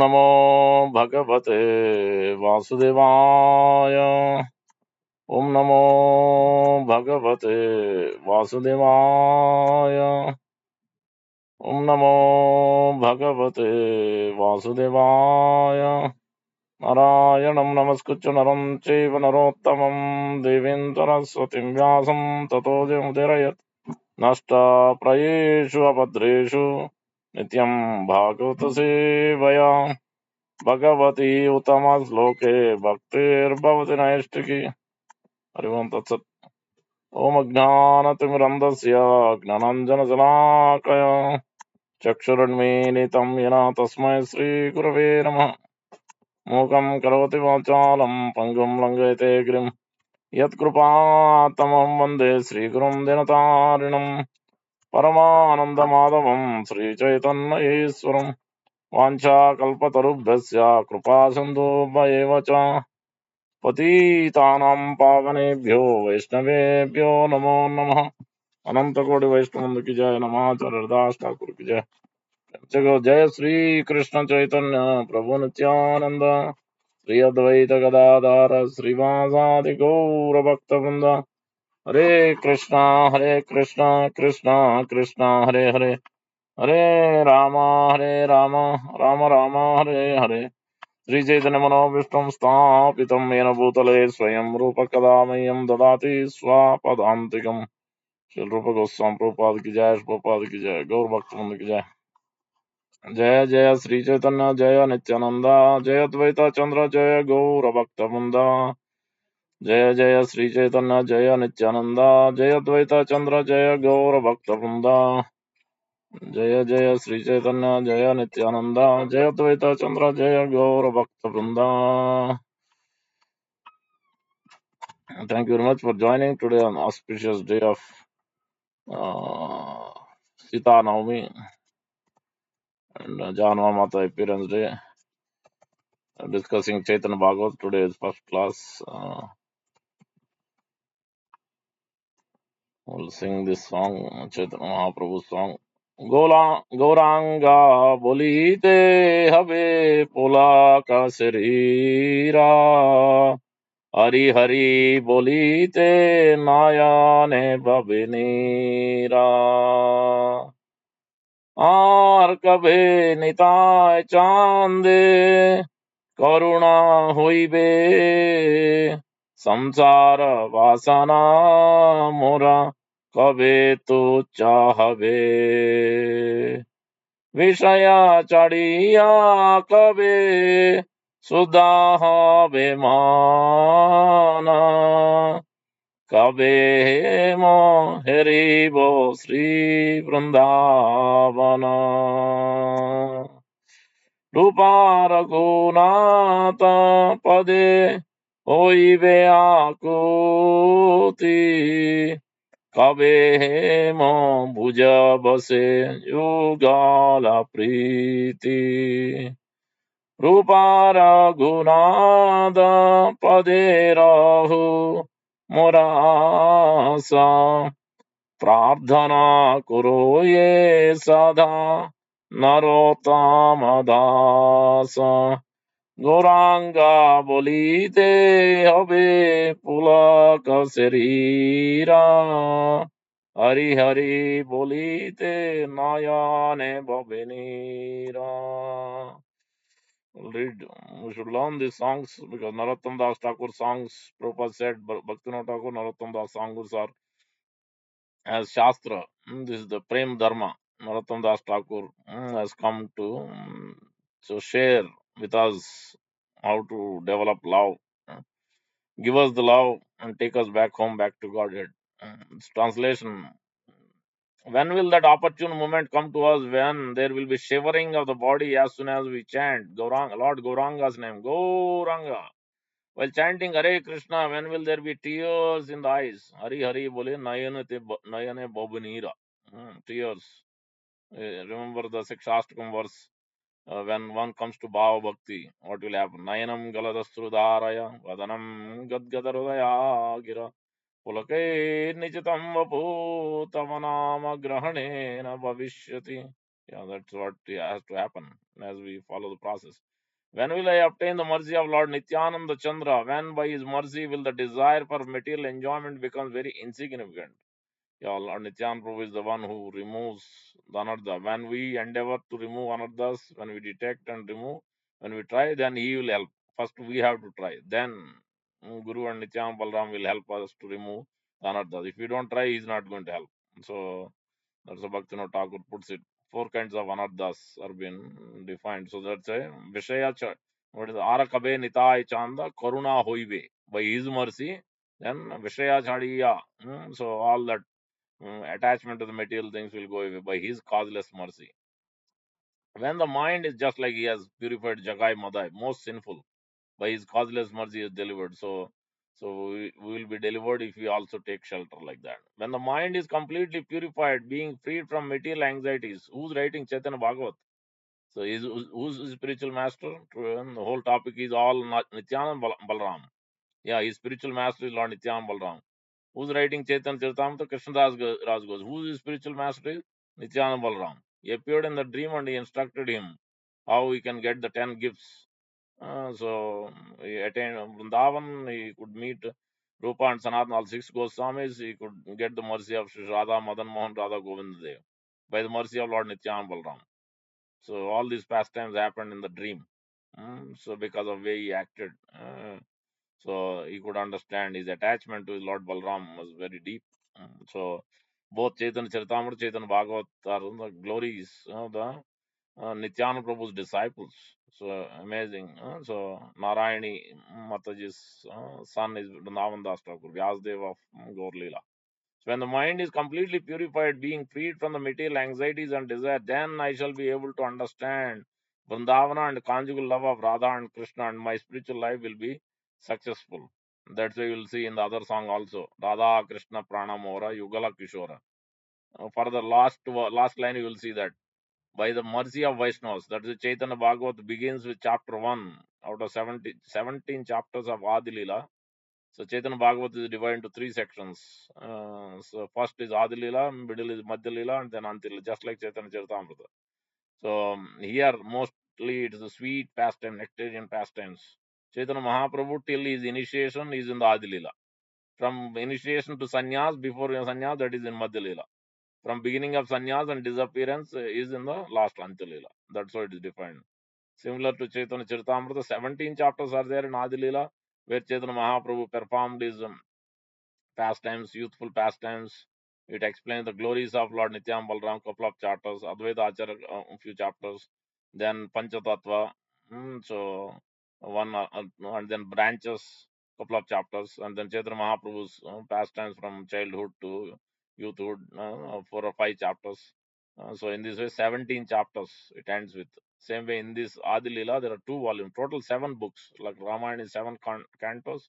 नमो भगवते वासुदेवाय। ओम नमो भगवते वासुदेवाय। ओम नमो भगवते वासुदेवाय। नारायणं नमस्कृत्य नरं चैव नरोत्तमं देवीं सरस्वतीं व्यासं ततो जयमुदीरयेत्। नष्टप्रायेषु अभद्रेषु नित्यं भागवतसेवया भगवती उत्तमश्लोके भक्तिर्भवति नैष्टिकी। हरि ओं तत्सत्। ॐ अज्ञानतिमिरन्धस्य ज्ञानाञ्जनशलाकया चक्षुरुन्मीलितं येन तस्मै श्रीगुरवे नमः। मूकं करोति वाचालं पङ्गुं लङ्घयते गिरिं यत्कृपातमं वन्दे श्रीगुरुं दिनतारिणं परमानन्दमाधवं श्रीचैतन्यईश्वरम्। वाञ्छाकल्पतरुभ्यश्च कृपासिन्धुभ्येव च पतितानां पावनेभ्यो वैष्णवेभ्यो नमो नमः। अनंत कोटि वैष्णव की जय। नमाचार्य हरदास ठाकुर की जय। जगो जय श्री कृष्ण चैतन्य प्रभु नित्यानंद श्री अद्वैत गदाधर श्रीवासादि गौर भक्त वृंद। हरे कृष्णा कृष्णा कृष्णा हरे हरे, हरे रामा राम राम हरे हरे। श्री चैतन्य मनोभीष्टं स्थापितं येन भूतले स्वयं रूप कदा मह्यं ददाति स्वापदान्तिकम्। श्री रूप गोस्वामी प्रभुपाद की जय। प्रभुपाद की जय। गौर भक्तवृंद की जय। जय जय श्री चैतन्य जय नित्यानंद जय द्वैता चंद्र जय गौर भक्तवृंद। जय जय श्री चैतन्य जय नित्यानंद जय द्वैता चंद्र जय गौर भक्तवृंद। जय जय श्री चैतन्य जय नित्यानंद जय द्वैता चंद्र जय गौर भक्तवृंद। Thank you very much for joining today on auspicious day of uh, Sita Navami and Janma Mata appearance day. Discussing Chaitanya Bhagavat. Today is first class. We'll sing this song, Chaitanya Mahaprabhu song. Gauranga bolite habe pola ka sarira. Hari Hari बोलीते नायाने भवनीरा। आर कभे निताय चांदे करुणा होइबे संसार वासना मोरा कबे तो चाहबे। विषया चढ़िया कबे सुधा হবে মানা। কবে মো হেরিব শ্রী বৃন্দাবন। রূপার গুণাত পদে হইবে আকুতি। কবে মো ভুজ বসে যুগল প্রীতি। रूपार गुणाद पदे रहु मोरासा। प्रार्थना करो ये सदा नरोत्तम दास। गौरांगा बोलीते हबे पुलक शरीरा। Hari Hari बोलीते नयने भवेनीरा। Read, we should learn these songs because Narottam Das Thakur songs, Prabhupada said, Bhaktivinoda Thakur, Narottam Das songs are as Shastra. This is the Prem Dharma. Narottam Das Thakur has come to share with us how to develop love, give us the love and take us back home, back to Godhead. Its translation. When will that opportune moment come to us when there will be shivering of the body as soon as we chant Gauranga, Lord Gauranga's name, Gauranga? While chanting Hare Krishna, when will there be tears in the eyes? Hari Hari bole nayane bobunira. Tears. Remember the Sikshastakam verse when one comes to Bhava Bhakti, what will happen? Nayanam galadastrudaraya vadanam gadgadarudaya gira pulake nichitam vapu tamanama grahane na bhavishyati. Yeah, that's what has to happen as we follow the process. When will I obtain the mercy of Lord Nityananda Chandra? When by his mercy will the desire for material enjoyment become very insignificant? Yeah, Lord Nityananda Prabhu is the one who removes the anartha. When we endeavor to remove anarthas, when we detect and remove, when we try, then he will help. First, we have to try. Then Guru and Nityananda Balram will help us to remove the anarthas. If we don't try, he is not going to help. So that's how Bhaktivinoda Thakur puts it. Four kinds of anarthas are being defined. So that's a Vishaya. What is Arakabe Nitai Chanda Karuna Hoive. By his mercy, then Vishaya Chadiya. So all that attachment to the material things will go away by his causeless mercy. When the mind is just like he has purified Jagai Madai, most sinful, by his causeless mercy is delivered. So we will be delivered if we also take shelter like that. When the mind is completely purified, being freed from material anxieties, who's writing Chaitanya Bhagavat? So who's his spiritual master? The whole topic is all Nityananda Balram. Yeah, his spiritual master is Lord Nityananda Balram. Who's writing Chaitanya Charitamrita? Krishnadas Raj Ghosh. Who's his spiritual master is? Nityananda Balram. He appeared in the dream and he instructed him how he can get the 10 gifts. So he attained Vrindavan, he could meet Rupa and Sanatana, all six Goswamis, he could get the mercy of Sri Radha Madan Mohan Radha Govind Dev by the mercy of Lord Nityananda Balram. So all these pastimes happened in the dream. So because of way he acted. So he could understand his attachment to Lord Balram was very deep. So both Chaitanya Charitamrita, Chaitanya Bhagavat are the glories of the Nityananda Prabhu's disciples. So amazing. So Narayani Mataji's son is Vrindavan Das Thakur, Vyasdev of Gaur Lila. So when the mind is completely purified, being freed from the material anxieties and desire, then I shall be able to understand Vrindavana and conjugal love of Radha and Krishna, and my spiritual life will be successful. That's why you will see in the other song also, Radha Krishna Pranamora Yugala Kishora. For the last line, you will see that by the mercy of Vaishnavas, that is Chaitanya Bhagavat begins with chapter 1 out of 17 chapters of Adi Lila. So Chaitanya Bhagavat is divided into three sections. So first is Adi Lila, middle is Madhya Lila, and then Anti Lila, just like Chaitanya Charitamrita. So here mostly it is the sweet pastime, nectarian pastimes. Chaitanya Mahaprabhu till his initiation is in the Adi Lila. From initiation to sannyas, before sannyas, that is in Madhya Lila. From beginning of sannyas and disappearance is in the last Anta Lila. That's how it is defined. Similar to Chaitanya Charitamrita, 17 chapters are there in Adi Lila, where Chaitanya Mahaprabhu performed his pastimes, youthful pastimes. It explains the glories of Lord Nityananda Balram, couple of chapters, Advaita Acharya, a few chapters, then Panchatattva, so one, and then branches, couple of chapters, and then Chaitanya Mahaprabhu's pastimes from childhood to youthhood, 4 or 5 chapters. So in this way, 17 chapters it ends with. Same way in this Adi Lila, there are 2 volumes, total 7 books. Like Ramayana is 7 cantos,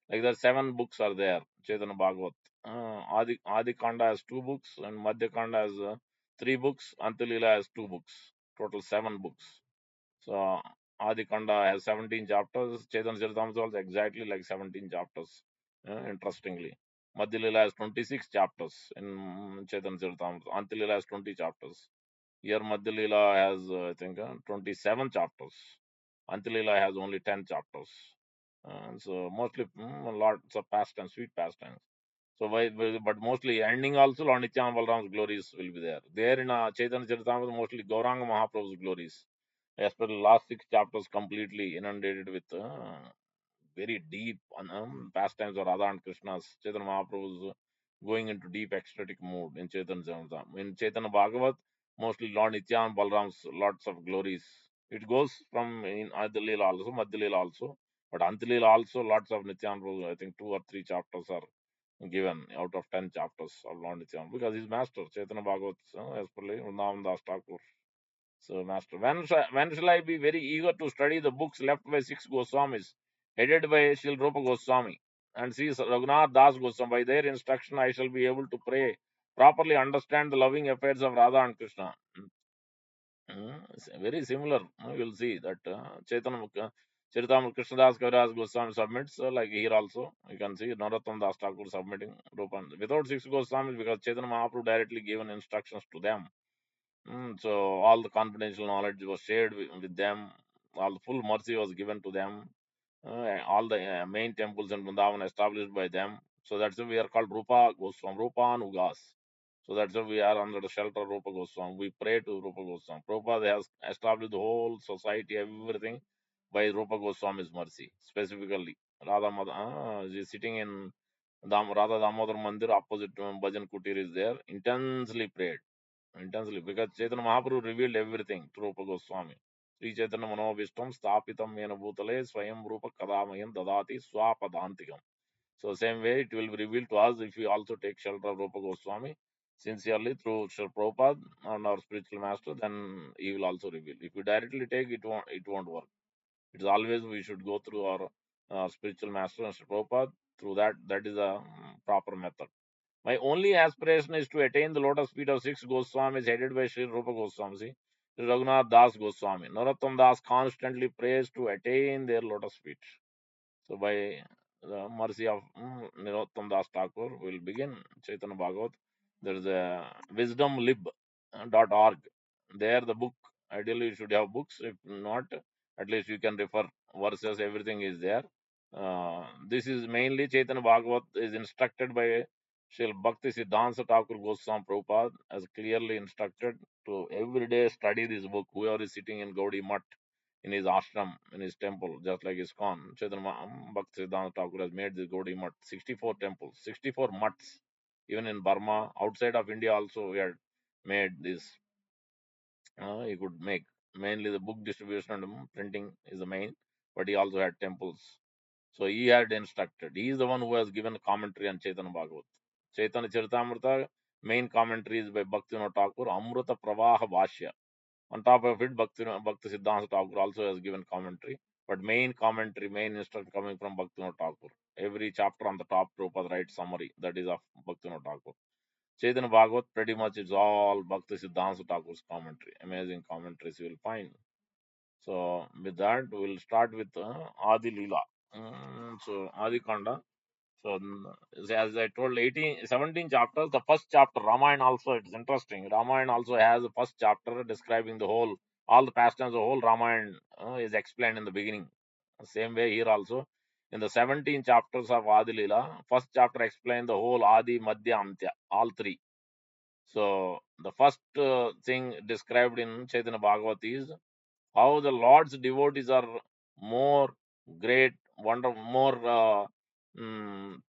like there 7 books are there. Chaitanya Bhagavat. Adi Kanda has 2 books, and Madhya Kanda has 3 books. Antilila has 2 books. Total 7 books. So Adi Kanda has 17 chapters. Chaitanya Charitamrita also exactly like 17 chapters. Interestingly, Madhya Lila has 26 chapters in Chaitanya Charitamrita. Antilila has 20 chapters. Here Madhya Lila has I think 27 chapters. Antilila has only 10 chapters. So mostly lots of pastimes, sweet pastimes. So but mostly ending also Lord Nityananda Balram's glories will be there. There in Chaitanya Charitamrita mostly Gauranga Mahaprabhu's glories. As per the last 6 chapters completely inundated with very deep pastimes of Radha and Krishna's. Chaitanya Mahaprabhu is going into deep ecstatic mood in Chaitanya Charitamrita. In Chaitanya Bhagavat, mostly Lord Nityananda Balram's lots of glories. It goes from in Adya Leela also, Madhya Leela also, but Anta Leela also lots of Nityananda Prabhu, I think 2 or 3 chapters are given out of 10 chapters of Lord Nityananda because his master Chaitanya Bhagavat, as per Vrindavan Das Thakur. So, Master, when shall I be very eager to study the books left by 6 Goswamis, headed by Srila Rupa Goswami and see Raghunath Das Goswami? By their instruction, I shall be able to pray, properly understand the loving affairs of Radha and Krishna. It's very similar. You'll see that Chaitanya Charitamrita Krishnadas Kaviraj Goswami submits, like here also. You can see Narottam Das Thakur submitting Rupa. Without 6 Goswamis, because Chaitanya Mahaprabhu directly given instructions to them. So all the confidential knowledge was shared with them. All the full mercy was given to them. All the main temples in Vrindavan established by them. So that's why we are called Rupa Goswami, Rupa and Ugas. So that's why we are under the shelter of Rupa Goswami. We pray to Rupa Goswami. Prabhupada has established the whole society, everything by Rupa Goswami's mercy, specifically. Is sitting in Radha Damodar Mandir, opposite Bhajan Kutir is there, intensely prayed. Intensely, because Chaitanya Mahaprabhu revealed everything to Rupa Goswami. Sri Chaitanya Manovistam Stapitam Yena Bhutale Swayam Rupa Kadamayam Dadati Swapadantikam. So same way it will be revealed to us if we also take shelter of Rupa Goswami sincerely through Sri Prabhupada and our spiritual master, then he will also reveal. If we directly take it won't work. It's always we should go through our spiritual master and Sri Prabhupada. Through that is a proper method. My only aspiration is to attain the lotus feet of six Goswamis headed by Sri Rupa Goswami, Sri Raghunath Das Goswami. Narottam Das constantly prays to attain their lotus feet. So by the mercy of Narottam Das Thakur, we will begin Chaitanya Bhagavat. There is a wisdomlib.org. There the book, ideally you should have books. If not, at least you can refer verses, everything is there. This is mainly Chaitanya Bhagavat is instructed by Srila Bhakti Siddhanta Thakur Goswami Prabhupada as clearly instructed to every day study this book. Whoever is sitting in Gaudi Mutt in his ashram, in his temple, just like ISKCON, Chaitanya Bhakti Siddhanta Thakur has made this Gaudi Mutt, 64 temples, 64 mutts. Even in Burma, outside of India also, we had made this. He could make mainly the book distribution and printing is the main, but he also had temples. So he had instructed. He is the one who has given commentary on Chaitanya Bhagavat. Chaitanya Charitamrita, main commentary is by Bhaktivinoda Thakur, Amrita Pravaha Bhashya. On top of it, Bhakti Siddhanta Thakur also has given commentary. But main commentary, main instruction coming from Bhaktivinoda Thakur. Every chapter on the top, Prabhupada writes summary. That is of Bhaktivinoda Thakur. Chaitanya Bhagavat, pretty much it's all Bhakti Siddhanta Thakur's commentary. Amazing commentaries you will find. So with that, we'll start with Adi Lila. So Adi Kanda. So as I told, 17 chapters. The first chapter, Ramayana also, it's interesting. Ramayana also has the first chapter describing the whole, all the pastimes, the whole Ramayana is explained in the beginning. Same way here also. In the 17 chapters of Adi Lila, first chapter explains the whole Adi, Madhya, Antya, all three. So the first thing described in Chaitanya Bhagavat is how the Lord's devotees are more great, more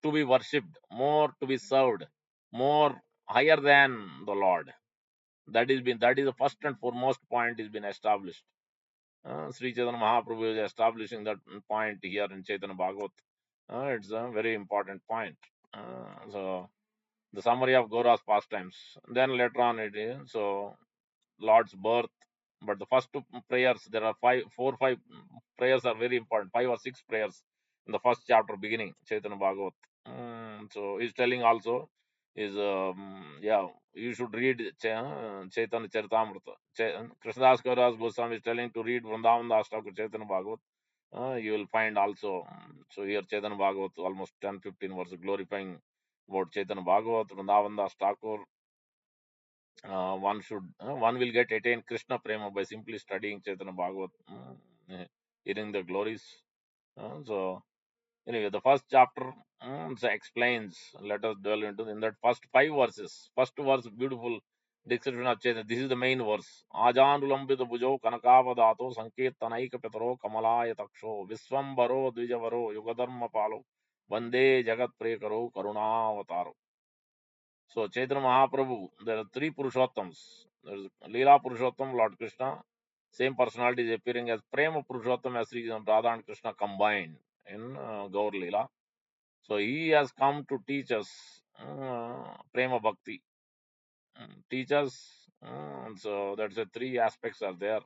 to be worshipped, more to be served, more higher than the Lord. That is the first and foremost point is been established. Sri Chaitanya Mahaprabhu is establishing that point here in Chaitanya Bhagavat. It's a very important point. So the summary of Gaura's pastimes. Then later on it is so Lord's birth. But the first two prayers, there are five prayers are very important. 5 or 6 prayers in the first chapter beginning, Chaitanya Bhagavat. So he's telling also is yeah, you should read Chaitanya Charitamrita. Krishnadas Kaviraj Goswami is telling to read Vrindavan Das Thakur Chaitanya Bhagavat. You will find also so here Chaitanya Bhagavat almost 10-15 verses glorifying about Chaitanya Bhagavat, Vrindavan Das Thakur. One will get attain Krishna Prema by simply studying Chaitanya Bhagavat, hearing the glories. So anyway, the first chapter so explains. Let us delve into in that first 5 verses. First verse, beautiful description of Chaitanya. This is the main verse. Ajanulambita bhujo kanakavadato sankirtanaika petaro kamalaya taksho viswambaro dvijavaro yugadharma palo vande jagat prekaro karunavataro. So Chaitanya Mahaprabhu, there are 3 Purushottams. There is Lila Purushottam, Lord Krishna. Same personality is appearing as Prema Purushottam as Sri Radha and Krishna combined in Gaur Lila. So he has come to teach us Prema Bhakti. Teach us. So that's the 3 aspects are there.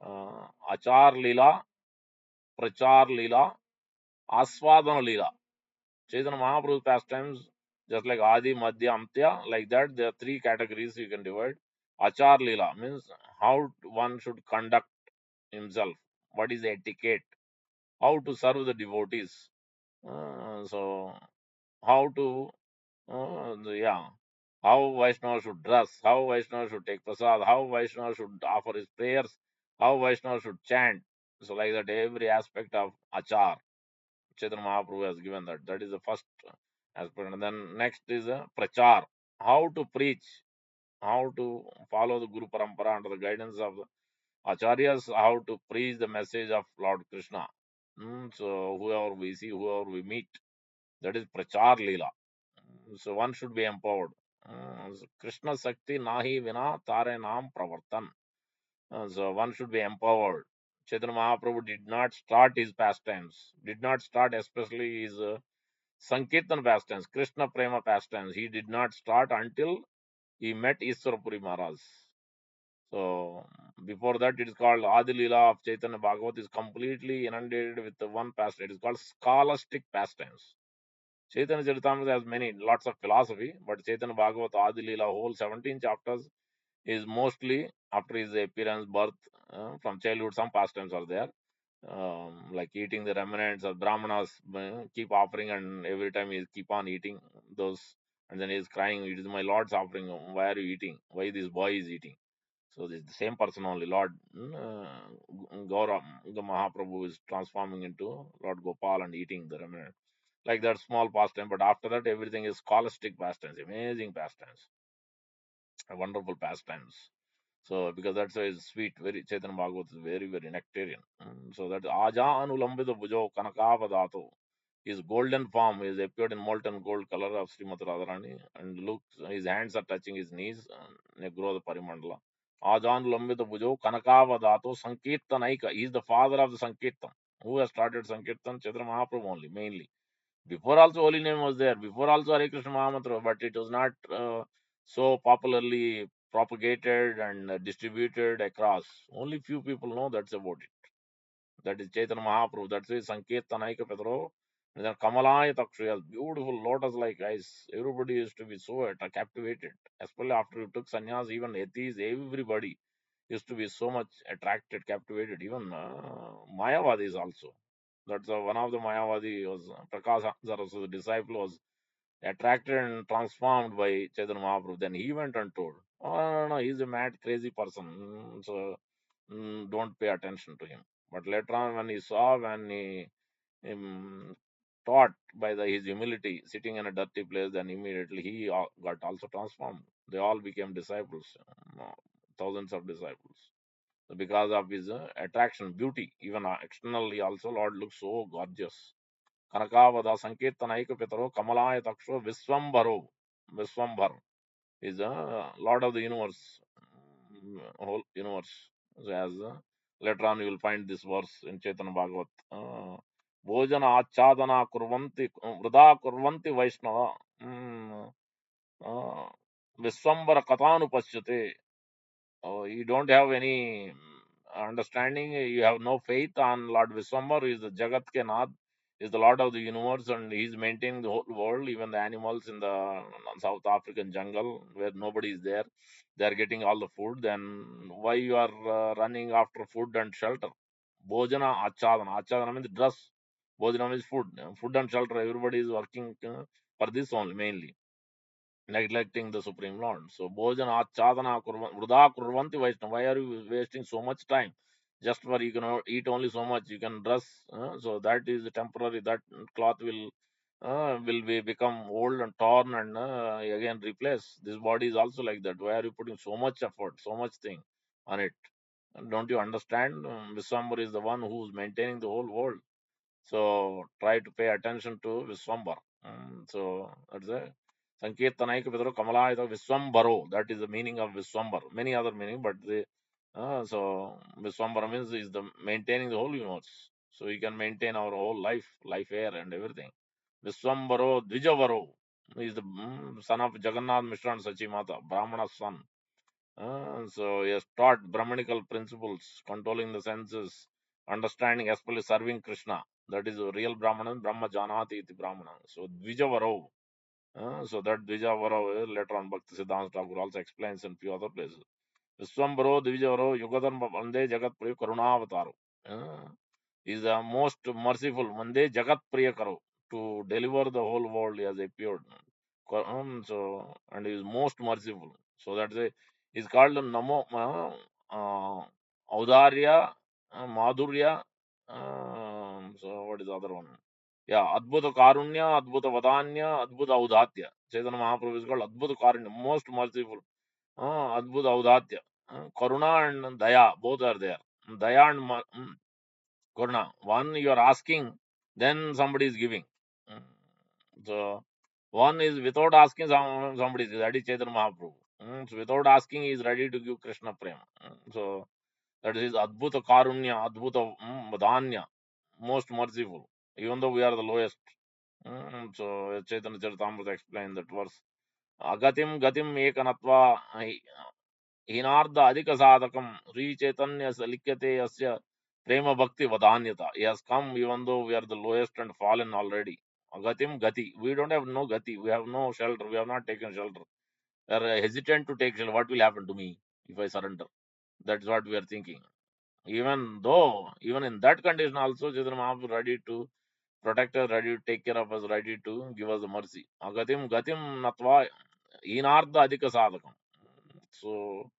Achar Lila, Prachar Lila, Aswadana Lila. Chaitanya Mahaprabhu's pastimes, just like Adi, Madhya, Antya, like that, there are 3 categories you can divide. Achar Lila means how one should conduct himself, what is the etiquette, how to serve the devotees. So, how to, yeah, how Vaishnava should dress, how Vaishnava should take prasad, how Vaishnava should offer his prayers, how Vaishnava should chant. So like that, every aspect of achar, Chaitanya Mahaprabhu has given that. That is the first aspect. And then next is prachar, how to preach, how to follow the Guru Parampara under the guidance of the Acharyas, how to preach the message of Lord Krishna. So whoever we see, whoever we meet, that is prachar lila. So one should be empowered. So Krishna Sakti nahi vina tare naam pravartan. So one should be empowered. Chaitanya Mahaprabhu did not start his pastimes, did not start especially his Sankirtan pastimes, Krishna Prema pastimes. He did not start until he met Iswarapuri Maharaj. So before that, it is called Adi Lila of Chaitanya Bhagavat is completely inundated with the one pastime. It is called scholastic pastimes. Chaitanya Charitamrita has many, lots of philosophy, but Chaitanya Bhagavat Adi Lila, whole 17 chapters, is mostly after his appearance, birth, from childhood. Some pastimes are there, like eating the remnants of Brahmanas, keep offering, and every time he keep on eating those, and then he's crying, "It is my Lord's offering. Why are you eating? Why this boy is eating?" So this is the same person only. Lord Gaura Mahaprabhu is transforming into Lord Gopal and eating the remnant. Like that small pastime, but after that everything is scholastic pastimes, amazing pastimes, wonderful pastimes. So because that's why it's sweet, very Chaitanya Bhagavat is very, very nectarian. So that Aja Anulambita Bhujo Kanakavadato. His golden form is appeared in molten gold color of Srimati Radharani, and looks his hands are touching his knees, Negro the Parimandala. Ajan Lambita Bhujo Kanakavadato Sankirtanaika. He is the father of the Sankirtan. Who has started Sankirtan? Chaitanya Mahaprabhu only, mainly. Before also holy name was there. Before also Hare Krishna Mahamantra, but it was not so popularly propagated and distributed across. Only few people know that's about it. That is Chaitanya Mahaprabhu. That's why Sankirtanaika Petro. And then Kamalaya Takshuyas, beautiful lotus-like eyes. Everybody used to be so captivated. Especially after he took sannyas, even atheists, everybody used to be so much attracted, captivated. Even Mayavadis also. That's one of the Mayavadi was Prakash Saraswati's disciple was attracted and transformed by Chaitanya Mahaprabhu. Then he went and told, "Oh, no, no, he's a mad, crazy person. So don't pay attention to him." But later on, when he saw, when he taught by his humility, sitting in a dirty place, then immediately he got also transformed. They all became disciples, thousands of disciples. So because of his attraction, beauty, even externally also, Lord looks so gorgeous. Kanakavada Sankirtanaika Pitaro Kamalaya Taksho Viswambharo. Viswambhar is a Lord of the universe, whole universe. So as later on you will find this verse in Chaitanya Bhagavat. Bhojana achadana kurvanti vrida kurvanti Vaishnava. Uh, Viswambara katanu pasyate. You don't have any understanding, you have no faith on Lord Viswambar, who is the Jagat ke Nath, is the Lord of the universe, and he is maintaining the whole world, even the animals in the South African jungle where nobody is there. They are getting all the food. Then why you are running after food and shelter? Bhojana Achadana. Achadana means dress. Bhojana means food. Food and shelter. Everybody is working for this only mainly, neglecting the Supreme Lord. So, Bhojana Chadana Vruda Kurvanti Vaishnava. Why are you wasting so much time? Just for you can eat only so much, you can dress. So that is temporary. That cloth will be become old and torn and again replace. This body is also like that. Why are you putting so much effort, so much thing on it? Don't you understand? Viswambar is the one who is maintaining the whole world. So try to pay attention to Viswambar. So that's a Sankirtanaika Pitaro Kamalayata Viswambaro. That is the meaning of Viswambar. Many other meaning, but so Viswambara means is the maintaining the whole universe. So we can maintain our whole life air and everything. Viswambaro Dvijavaro is the son of Jagannath Mishra and Sachimata, Brahmana's son. So he has taught Brahmanical principles, controlling the senses, understanding, especially serving Krishna. That is a real Brahmanan, Brahma Janati iti Brahmana. So Dvijavaro. So that Dvijavaro later on Bhakti Siddhanta Thakur also explains in few other places. Viswambaro Dvijavaro Yugadharma Vande Jagat Priya Karunavataro. Is the most merciful. Vande Jagat Priya Karo. To deliver the whole world he has appeared. So and he is most merciful. So that's a is called Namo Audarya, Madhurya, So what is the other one? Yeah, Adbhuta Karunya, Adbhuta Vadanya, Adbhuta Audatya. Chaitanya Mahaprabhu is called Adbhuta Karunya, most merciful. Adbhuta Audatya. Karuna and Daya, both are there. Daya and Karuna. One you are asking, then somebody is giving. Mm, So one is without asking, somebody is, that is Chaitanya Mahaprabhu. So without asking, he is ready to give Krishna Prema. So that is Adbhuta Karunya, Adbhuta Vadanya, most merciful, even though we are the lowest. So Chaitanya Charitamrita explained that verse. Agatim gatim ekanatva hinarda adhika sadhakam Sri Chaitanya likyate yasya prema bhakti vadanyata. He has come even though we are the lowest and fallen already. Agatim gati. We don't have no gati. We have no shelter. We have not taken shelter. We are hesitant to take shelter. What will happen to me if I surrender? That's what we are thinking. Even though, even in that condition also, Chaitanya Mahaprabhu is ready to protect us, ready to take care of us, ready to give us the mercy. Agatim gatim natva inarda adhika sadhakam. So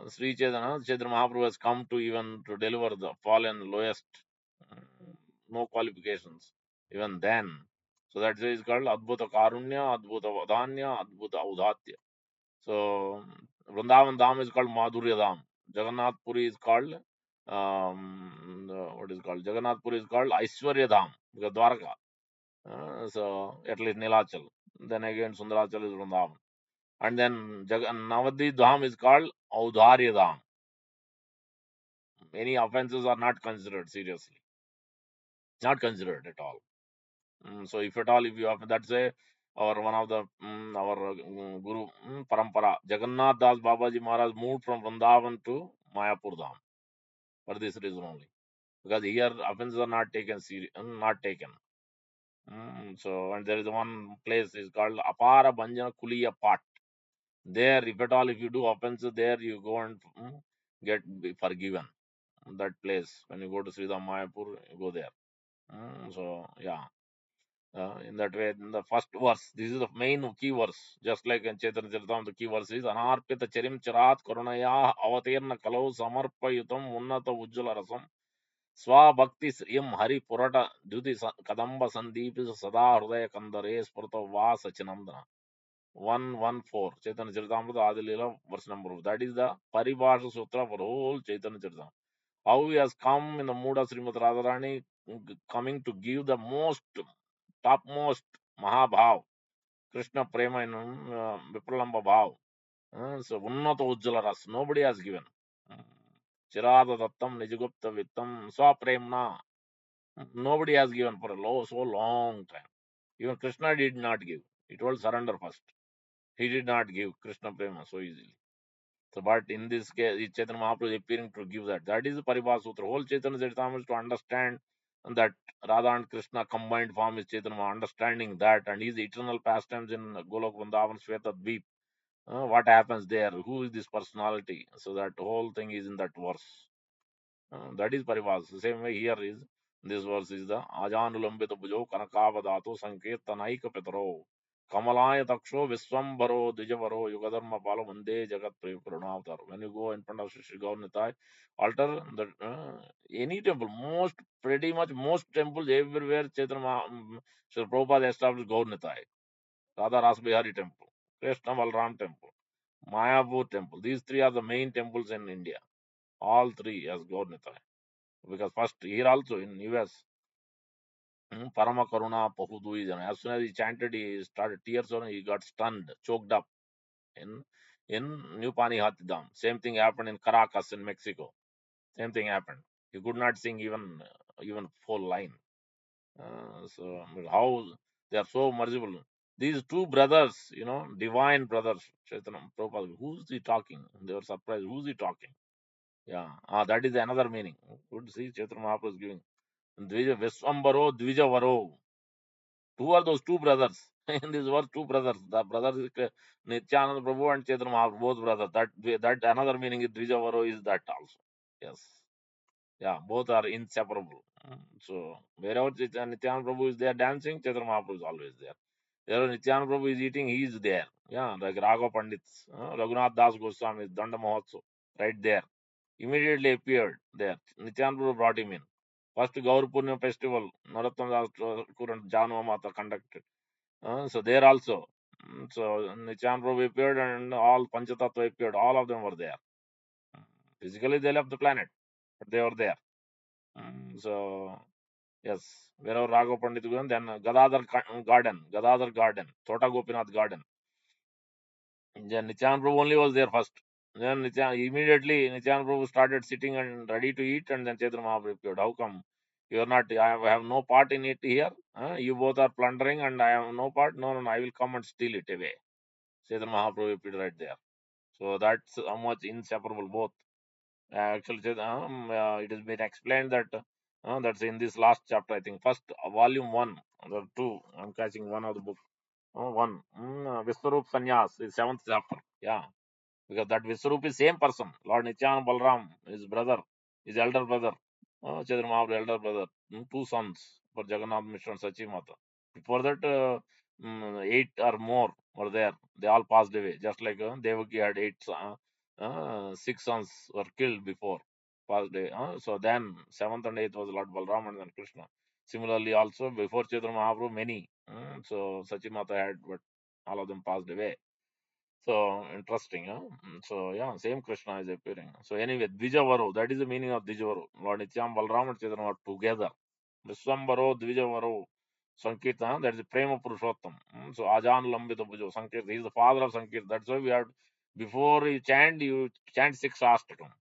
Sri Chaitanya Mahaprabhu has come to even to deliver the fallen lowest, no qualifications, even then. So that's why it's called Adbhuta Karunya, Adbhuta Vadanya, Adbhuta Audhatya. So Vrindavan Dham is called Madhurya Dham. Jagannath Puri is called what is called Jagannath Puri is called Aishwarya Dham because Dwarka. So at least Nilachal. Then again Sundarachal is Vrindavan. And then Navadvip Dham is called Audharya Dham. Many offenses are not considered seriously. Not considered at all. So if at all, if you have, that's a or one of the our Guru Parampara Jagannath Das Babaji Maharaj moved from Vrindavan to Mayapur Dham for this reason only, because here offenses are not taken not taken. So and there is one place is called Apara Banjana Kuliya Pat. There, if at all, if you do offenses there, you go and get be forgiven. That place when you go to Sridham Mayapur, you go there. So yeah. In that way, in the first verse, this is the main key verse. Just like in Chaitanya Charitamrita, the key verse is Anarpita Charim Charat Karunaya Avatirna Kalau Samarpayutam Unnata Ujjala Rasam Swa Bhakti Sriyam Hari Purata Dudi Kadamba Sandeep Sada Hridaya Kandare Spurta Va Sachinandana. 114 Chaitanya Charitamrita Adi Lila verse number. That is the Paribhasha Sutra for whole Chaitanya Charitamrita. How he has come in the mood of Srimad Radharani, coming to give the most topmost Mahabhav, Krishna Prema in Vipralamba Bhav. So Unnata Ujjala Ras, nobody has given. Chirada Dattam Nijagupta Vittam Swapremna. Nobody has given for a so long time. Even Krishna did not give. He told surrender first. He did not give Krishna Prema so easily. So, but in this case, Chaitanya Mahaprabhu is appearing to give that. That is the Paribhasa Sutra. Whole Chaitanya Charitamrita is to understand that Radha and Krishna combined form is Chaitanya Mahaprabhu, understanding that and his eternal pastimes in Golok Vrindavan Shweta Dweep. What happens there? Who is this personality? So that whole thing is in that verse. That is Paribhasa. The same way here is this verse is the Ajanulambita Bhujo Kanakavadato Sankirtanaika Petro Kamalaya Taksho Viswambaro Dijavaro Yugadharma Palo Vande Jagat Pranavatar. When you go in front of Shri Gaurnitai altar, the any temple, most pretty much most temples everywhere Chaitanya Sri Prabhupada established Gaurnitai, Radha Rasbihari temple, Krishna Balram temple, Mayapur temple. These three are the main temples in India. All three as Gaurnitai. Because first here also in US, Parama Karuna Pahudui, as soon as he chanted, he started tears on, he got stunned, choked up in New Panihati Dam. Same thing happened in Caracas in Mexico. Same thing happened. He could not sing even full line. So how they are so merciful. These two brothers, divine brothers, Chaitanya Prabhupada, who's he talking? They were surprised. Who's he talking? Yeah, that is another meaning. Good see Chaitanya Mahaprabhu is giving. Dvija Viswambaro, Dvijavaro. Who are those two brothers? In this verse, two brothers. The brothers is Nityananda Prabhu and Chaitanya Mahaprabhu, both brothers. That another meaning is Dvijavaro is that also. Yes. Yeah, both are inseparable. So wherever Nityananda Prabhu is there dancing, Chaitanya Mahaprabhu is always there. Wherever Nityananda Prabhu is eating, he is there. Yeah, like Raghav Pandits, Raghunath Das Goswami, Danda Mahotsav, right there. Immediately appeared there. Nityananda Prabhu brought him in First Gaur Purnima festival, Narottam Das Thakur and Janava Mata conducted. So there also, so Nityan Prabhu appeared and all Panchatattva appeared. All of them were there. Physically they left the planet, but they were there. So yes, wherever Raghav Pandit went, then Gadadhar Garden, Chota Gopinath Garden. Then Nityan Prabhu only was there first. Then immediately Nityan Prabhu started sitting and ready to eat, and then Chaitanya Mahaprabhu appeared. How come you are not? I have no part in it here. You both are plundering, and I have no part. No, no, no. I will come and steal it away. Chaitanya Mahaprabhu appeared right there. So that's how much inseparable both. Actually, it has been explained that that's in this last chapter. I think first volume one, or two. I'm catching one of the book. One. Viswarup Sannyas is seventh chapter. Yeah, because that Viswarup is same person. Lord Nityananda Balram, his brother, his elder brother, Chaitanya Mahaprabhu elder brother, two sons for Jagannath Mishra and Sachi Mata. Before that, eight or more were there. They all passed away. Just like Devaki had six sons were killed before passed away. So then seventh and eighth was Lord Balram and then Krishna. Similarly, also before Chaitanya Mahaprabhu, many. So Sachi Mata had, but all of them passed away. So interesting, huh? So yeah, same Krishna is appearing. So anyway, Dvijavaru, that is the meaning of Dvijavaru. Lord Nityam, Balram and Chaitanya are together. Viswambaro, Dvijavaru, Sankirtan, that is the Prema Purushottam. So Ajan Lambita Bhujo, Sankirtan, he is the father of Sankirtan. That's why we have, before you chant six Ashtakam.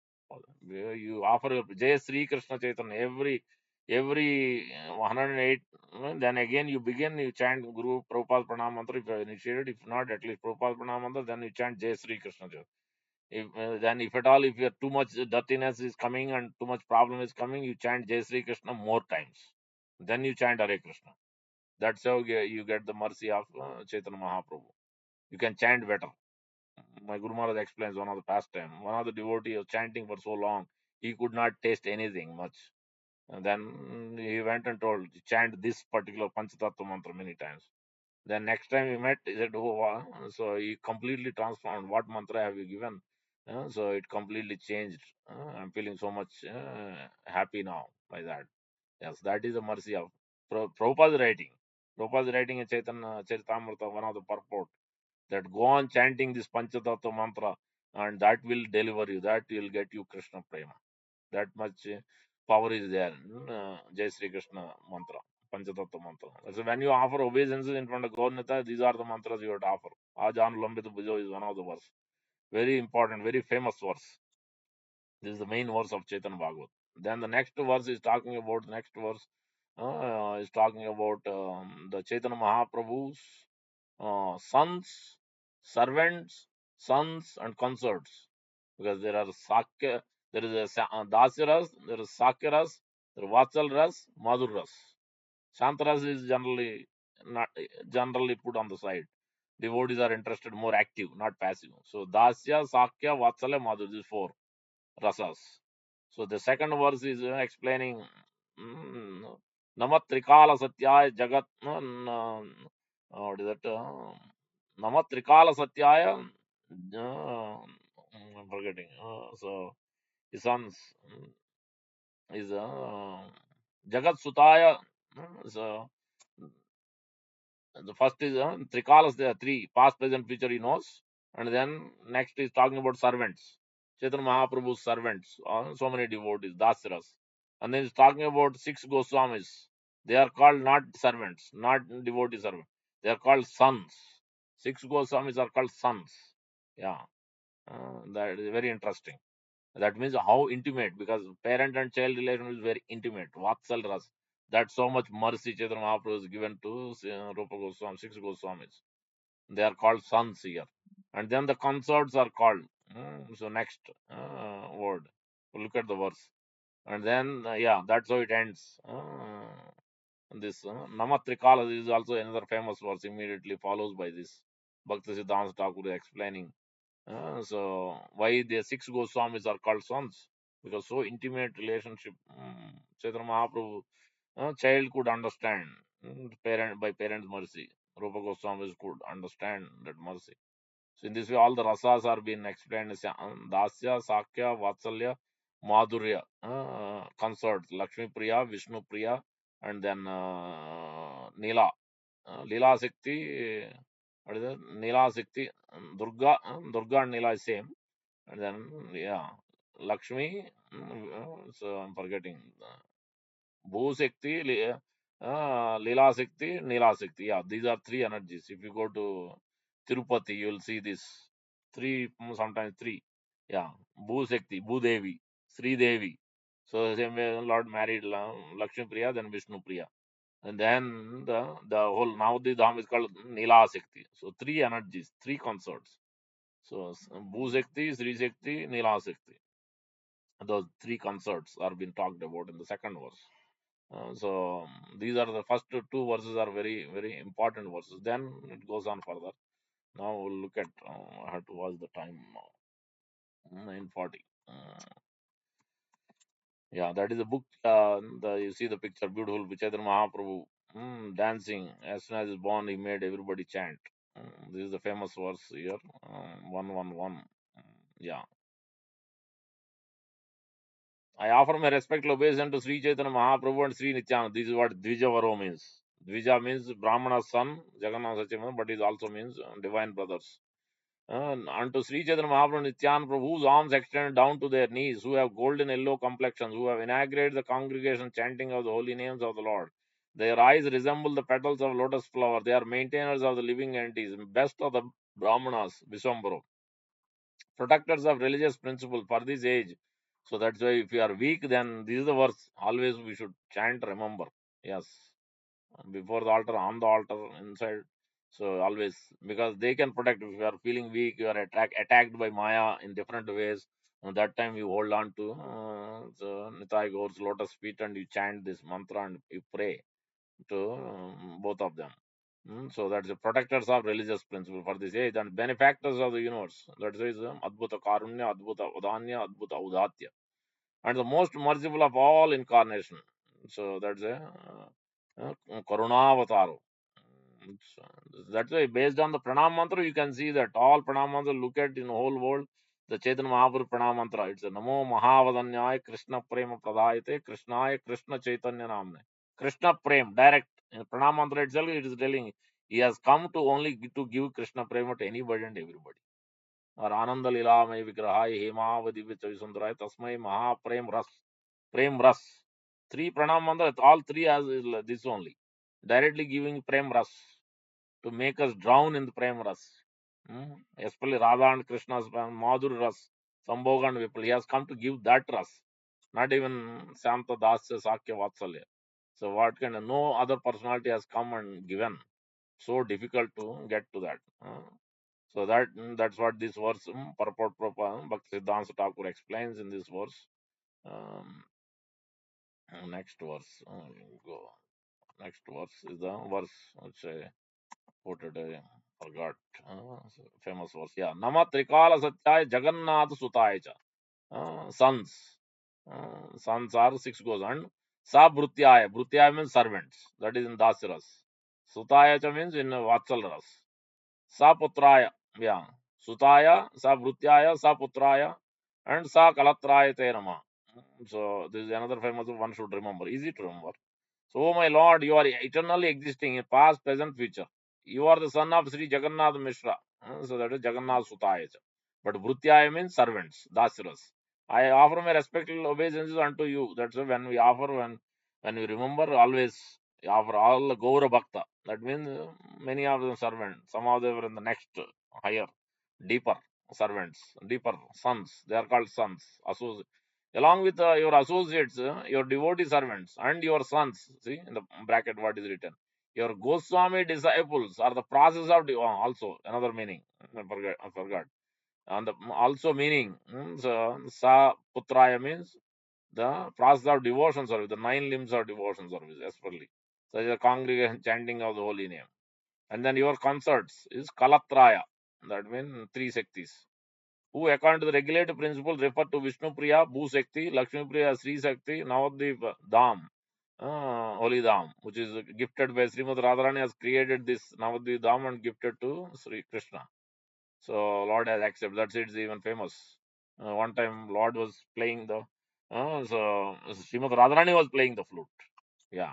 You offer your Jai Sri Krishna Chaitanya every 108. Then again you begin, you chant Guru Prabhupada Pranam Mantra if you are initiated. If not, at least Prabhupada Pranam Mantra, then you chant Jai Sri Krishna Chaitanya. Then if at all, if you are too much dirtiness is coming and too much problem is coming, you chant Jai Sri Krishna more times. Then you chant Hare Krishna. That's how you get the mercy of Chaitanya Mahaprabhu. You can chant better. My Guru Maharaj explains one of the pastime. One of the devotee was chanting for so long, he could not taste anything much. And then he went and told, chant this particular Panchatattva mantra many times. Then next time we met, he said, oh, wow. So he completely transformed. What mantra have you given? So it completely changed. I'm feeling so much happy now by that. Yes, that is the mercy of Prabhupada's writing. Prabhupada's writing in Chaitanya Charitamrita, one of the purport, that go on chanting this Panchatattva mantra and that will deliver you, that will get you Krishna Prema. That much power is there. Jai Sri Krishna mantra, Panchatattva mantra. So when you offer obeisances in front of Gaurnata, these are the mantras you have to offer. Ajan Lambita Bhujo is one of the verse. Very important, very famous verse. This is the main verse of Chaitanya Bhagavat. Then the next verse is talking about, the Chaitanya Mahaprabhu's sons, servants, sons, and consorts. Because there are Sakya, there is a Dasya Ras, there is Sakya Ras, there is Vatsal Ras, Madhur Ras. Shantaras is generally put on the side. Devotees are interested, more active, not passive. So Dasya, Sakya, Vatsalya, Madhur, these four rasas. So the second verse is explaining Namat Trikala Satyaya Jagat. What is that? Namat Trikala Satyaya. I'm forgetting. So his sons is Jagat Sutaya. So the first is Trikalas, there are three, past, present, future he knows. And then next is talking about servants. Chaitanya Mahaprabhu's servants, so many devotees, Dasras. And then he's talking about six Goswamis. They are called not servants, not devotee servants. They are called sons. Six Goswamis are called sons. Yeah, that is very interesting. That means how intimate, because parent and child relation is very intimate. Vatsal Ras. That's so much mercy Chaitanya Mahaprabhu is given to Rupa Goswami, six Goswamis. They are called sons here. And then the consorts are called. So next word. Look at the verse. And then, yeah, that's how it ends. This Namatrikala is also another famous verse, immediately follows by this. Bhakti Siddhanta Thakur is explaining. So why the six Goswamis are called sons? Because so intimate relationship. Chaitanya Mahaprabhu, child could understand parent by parent's mercy. Rupa Goswamis could understand that mercy. So in this way, all the rasas are being explained. Dasya, Sakya, Vatsalya, Madhurya concerts, Lakshmi Priya, Vishnu Priya, and then Neela. Leela Shakti, what is it? Neela Shakti, Durga, Durga and Neela is same. And then, yeah, Lakshmi, so I'm forgetting. Bhu Shakti, Leela Shakti, Neela Shakti. Yeah, these are three energies. If you go to Tirupati, you will see this. Three, sometimes three. Yeah, Bhu Shakti, Bhu Devi, Sri Devi. So, same way, Lord married Lakshmi Priya, then Vishnu Priya. And then the whole Navadi Dham is called Neela Shakti. So, three energies, three consorts. So, Bhu Shakti, Sri Shakti, Neela Shakti. Those three consorts are being talked about in the second verse. These are the first two verses are very, very important verses. Then it goes on further. Now we'll look at, I have to watch the time now. 9:40. Yeah, that is a book. You see the picture, beautiful Chaitanya Mahaprabhu dancing. As soon as he's born, he made everybody chant. This is the famous verse here, 111. Yeah. I offer my respectful obeisance to Sri Chaitanya Mahaprabhu and Sri Nityananda. This is what Dvijavaro means. Dvija means Brahmana's son, Jagannath Sachiman, but it also means divine brothers. Unto Sri Chaitanya Mahaprabhu and Nityananda Prabhu, whose arms extend down to their knees, who have golden yellow complexions, who have inaugurated the congregation chanting of the holy names of the Lord. Their eyes resemble the petals of lotus flower. They are maintainers of the living entities, best of the Brahmanas, Viswambaro, protectors of religious principle for this age. So that's why if you are weak, then this is the verse. Always we should chant, remember. Yes. Before the altar, on the altar, inside. So always, because they can protect. If you are feeling weak, you are attacked by Maya in different ways. And that time you hold on to the Nitai Gaur's lotus feet and you chant this mantra and you pray to both of them. So that's the protectors of religious principle for this age and benefactors of the universe. That is Adbhuta Karunya, Adbhuta Udanya, Adbhuta Udatya, and the most merciful of all incarnation. So that's a Karunavatar. That's why based on the pranam mantra, you can see that all pranam mantra look at in the whole world. The Chaitanya Mahaprabhu pranam mantra. It's a Namo Mahavadanyaya Krishna Prema Pradayate Krishnaya Krishna Chaitanya Namne. Krishna Prem direct in pranam mantra itself. It is telling he has come to only to give Krishna Prema to anybody and everybody. और आनंद लीलामय विग्रहाय हेमावधि विचय तस्मय महाप्रेम रस prem ras. Three pranam mantra, all three as this only. Directly giving prem ras to make us drown in the prem ras. Especially Radha and Krishna's Madhur ras, Sambhoga and Vipul. He has come to give that ras. Not even Santa Dasya Sakya Vatsalya. So what kind of no other personality has come and given. So difficult to get to that. So that's what this verse purport Bhakti Siddhanta Thakur explains in this verse. Um, next verse, go. Next verse is the verse which I quoted. I forgot. Famous verse. Yeah. Nama Trikala Satyaya Jagannath Sutaya cha. Sons. Sons are six goes and Sa Bhrutyaya. Bhrutyaya means servants. That is in Dasiras. Sutaya cha means in Vatsalras. Sa Putraya. Yeah. Sutaya, Sa Bhrutyaya, Sa Putraya, and Sa Kalatraya Te Nama. So this is another famous one should remember. Easy to remember. So, O my Lord, you are eternally existing in past, present, future. You are the son of Sri Jagannath Mishra. So that is Jagannath Sutaya. But Bhrutyaya means servants, Dasiras. I offer my respectful obeisances unto you. That's why when we offer, when we remember, always offer all Gaura Bhakta. That means many of them servants. Some of them are in the next higher, deeper servants, deeper sons. They are called sons. Along with your associates, your devotee servants, and your sons. See in the bracket what is written. Your Goswami disciples are the process of also another meaning. I forgot. And also meaning so, Sa Putraya means the process of devotion service, the nine limbs of devotion service, especially. So the congregation chanting of the holy name. And then your concerts is Kalatraya. That means three Shaktis who, according to the regulative principle, refer to Vishnu Priya, Bhu Shakti, Lakshmi Priya, Sri Shakti, Navadvip Dham, Holy Dham, which is gifted by Srimad Radharani, has created this Navadvip Dham and gifted to Sri Krishna. So Lord has accepted. That's it. It's even famous. One time Lord was playing the So Srimad Radharani was playing the flute. Yeah,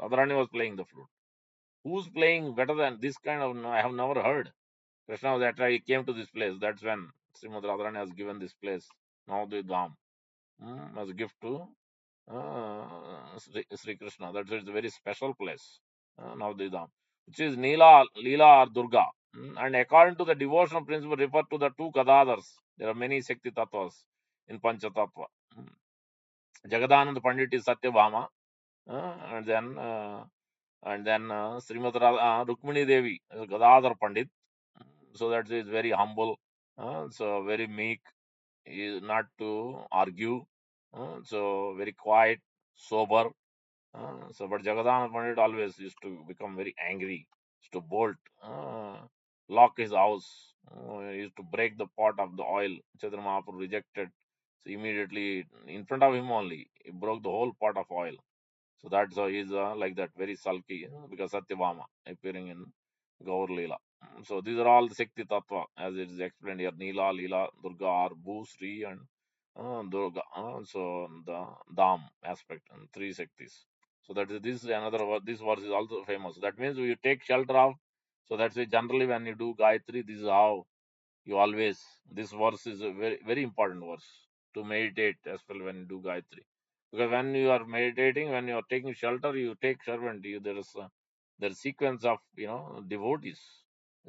Radharani was playing the flute. Who's playing better than this kind of? I have never heard. Krishna was after he came to this place. That's when Srimad Radharani has given this place, now the Dham, as a gift to Sri Krishna. That's why it's a very special place, now the Dham, which is Lila or Durga. And according to the devotional principle, refer to the two Gadadhars. There are many Shakti Tattvas in Pancha Tattva. Jagadanand Pandit is Satyabhama, and then Srimati Rukmini Devi is Gadadhar Pandit. So that is very humble, so very meek, is not to argue, so very quiet, sober. But Jagadana Pandit always used to become very angry, used to bolt, lock his house, he used to break the pot of the oil. Chaitanya Mahaprabhu rejected. So immediately in front of him only, he broke the whole pot of oil. So that's how he's like that, very sulky, because Satyabhama appearing in Gaur Lila. So these are all the Shakti Tattva, as it is explained here. Neela, Lila, Durga, are Bhu, Sri, and Durga. So the Dham aspect, and three Shaktis. So that is this is another this verse is also famous. That means you take shelter of. So that's why generally when you do Gayatri, this is how you always, this verse is a very very important verse to meditate as well when you do Gayatri, because when you are meditating, when you are taking shelter, you take servant, you there is sequence of devotees,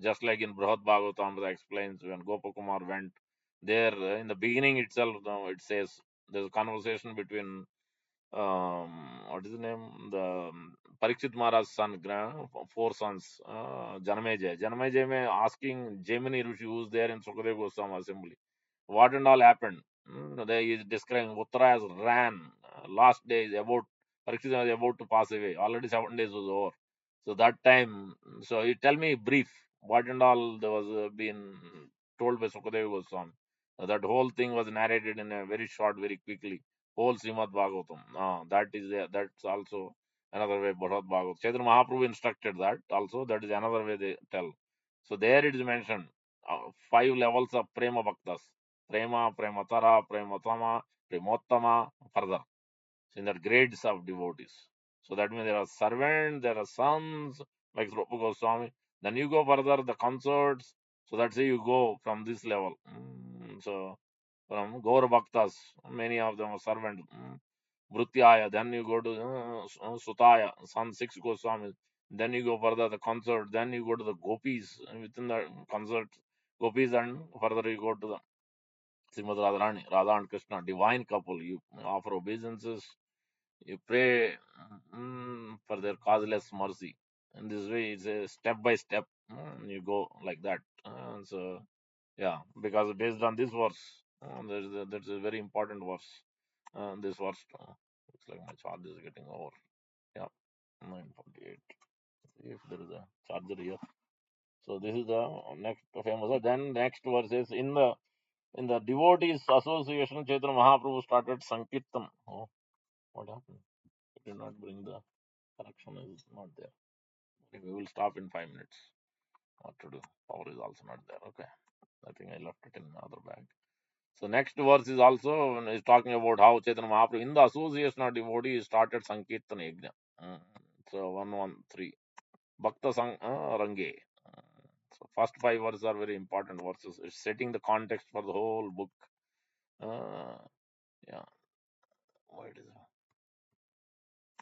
just like in Brihad Bhagavatam that explains when Gopakumar went there, in the beginning itself, it says there's a conversation between um, what is the name? The Parikshit Maharaj's son, four sons, Janamejaya may asking Jaimini Rishi, who's there in Sukadeva Goswami assembly, what and all happened. There he is describing Uttara has ran. Last day is about, Parikshit was about to pass away. Already 7 days was over. So that time, so he tell me brief what and all there was been told by Sukadeva Goswami. That whole thing was narrated in a very short, very quickly. Whole Srimad Bhagavatam. That is that's also another way Bharat Bhagavat. Chaitanya Mahaprabhu instructed that also. That is another way they tell. So there it is mentioned, 5 levels of Prema Bhaktas. Prema, Prematara, Prematama, Premottama, further. So in the grades of devotees. So that means there are servants, there are sons, like Rupa Goswami. Then you go further, the consorts. So that's how you go from this level. So from Gaur Bhaktas, many of them are servants. Vrutyaya, then you go to Sutaya, son 6 Goswamis. Then you go further, the consort. Then you go to the gopis within the consort, gopis, and further you go to the Srimad Radharani, Radha and Krishna, divine couple. You offer obeisances, you pray for their causeless mercy. In this way, it's a step by step. You go like that. So, yeah, because based on this verse, there's a very important verse. This verse, looks like my charge is getting over. Yeah, 9:48. If there is a charger here. So this is the next famous. Then next verse is in the devotees association, Chaitanya Mahaprabhu started Sankirtan. Oh, what happened? It did not bring the correction, is not there. Okay, we will stop in 5 minutes. What to do? Power is also not there. Okay. I think I left it in another bag. So next verse is also is talking about how Chaitanya Mahaprabhu in the association of devotees started Sankirtan Yajna. So 113. Bhakta Range. So first 5 verses are very important verses. It's setting the context for the whole book. Uh, yeah. Why it is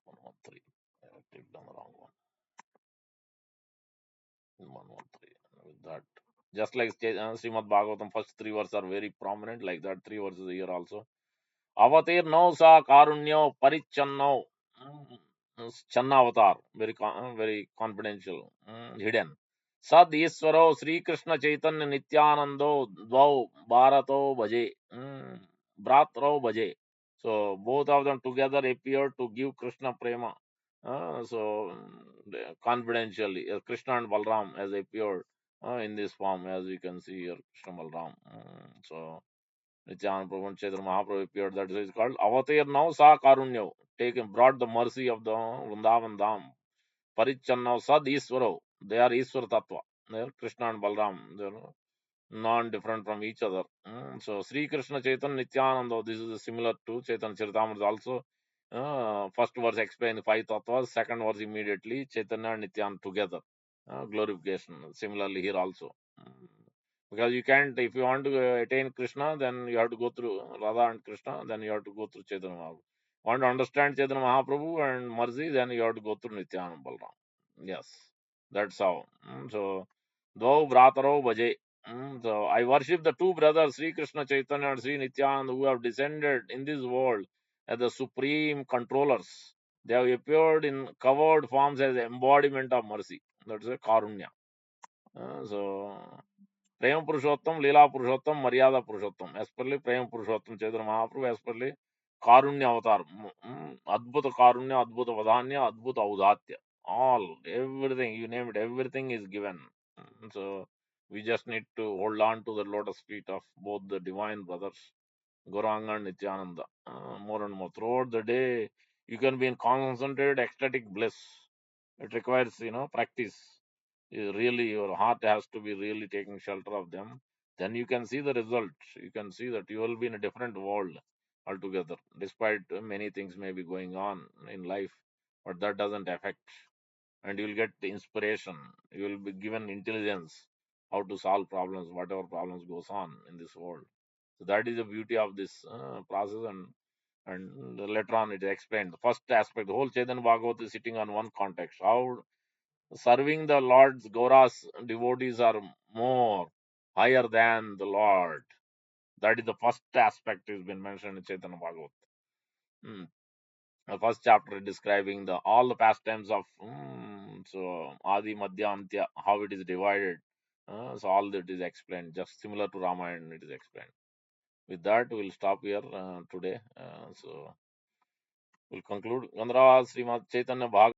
113? I clicked on the wrong one. 113. With that, just like Srimad Bhagavatam, first 3 verses are very prominent. Like that, 3 verses here also. Avatir no sa karunyo parichanno. Channa avatar, very confidential, hidden. Sad Iswaro Sri Krishna Chaitanya Nityanando Dvau Bharato Bhaje. Bratro Bhaje. So both of them together appeared to give Krishna Prema. Confidentially, Krishna and Balram has appeared in this form, as we can see here, Krishna Balram. So Nityananda Prabhu and Chaitanya Mahaprabhu appeared. That is called Avatar now Sa Karunyo. Taken, brought the mercy of the Vrindavan Dham. Parichannav Sad Iswaro. They are Iswar Tattva. They are Krishna and Balram. They are non-different from each other. So Sri Krishna Chaitanya Nityananda, this is similar to Chaitanya Charitamrita also. First verse explain the five tattvas, second verse immediately Chaitanya and Nityananda together. Glorification. Similarly here also. Mm, Because you can't, if you want to attain Krishna, then you have to go through Radha and Krishna, then you have to go through Chaitanya Mahaprabhu. Want to understand Chaitanya Mahaprabhu and Mercy, then you have to go through Nityananda Balram. Yes, that's how. So, Dvau Bhrataro Bhaje. So I worship the two brothers, Sri Krishna Chaitanya and Sri Nityananda, who have descended in this world as the supreme controllers. They have appeared in covered forms as embodiment of mercy. That's a Karunya. So Prema Purushottam, Lila Purushottam, Maryada Purushottam. As per Prema Purushottam Chaitanya Mahaprabhu, as per Karunya Avatar. Adbhuta Karunya, Adbhuta Vadanya, Adbhuta Audatya. All, everything, you name it, everything is given. So we just need to hold on to the lotus feet of both the divine brothers, Gauranga and Nityananda. More and more. Throughout the day, you can be in concentrated ecstatic bliss. It requires, practice. Really, your heart has to be really taking shelter of them. Then you can see the result. You can see that you will be in a different world altogether, despite many things may be going on in life, but that doesn't affect. And you will get the inspiration. You will be given intelligence how to solve problems, whatever problems goes on in this world. So that is the beauty of this process, and later on it is explained. The first aspect, the whole Chaitanya Bhagavat is sitting on one context. How serving the Lord's Gaura's devotees are more higher than the Lord. That is the first aspect has been mentioned in Chaitanya Bhagavat. Mm. The first chapter describing the all the pastimes of so Adi Madhya Antya, how it is divided. So all that is explained, just similar to Ramayana, it is explained. With that, we'll stop here today. So we'll conclude. Gandhara Srimad Chaitanya Bhagavat.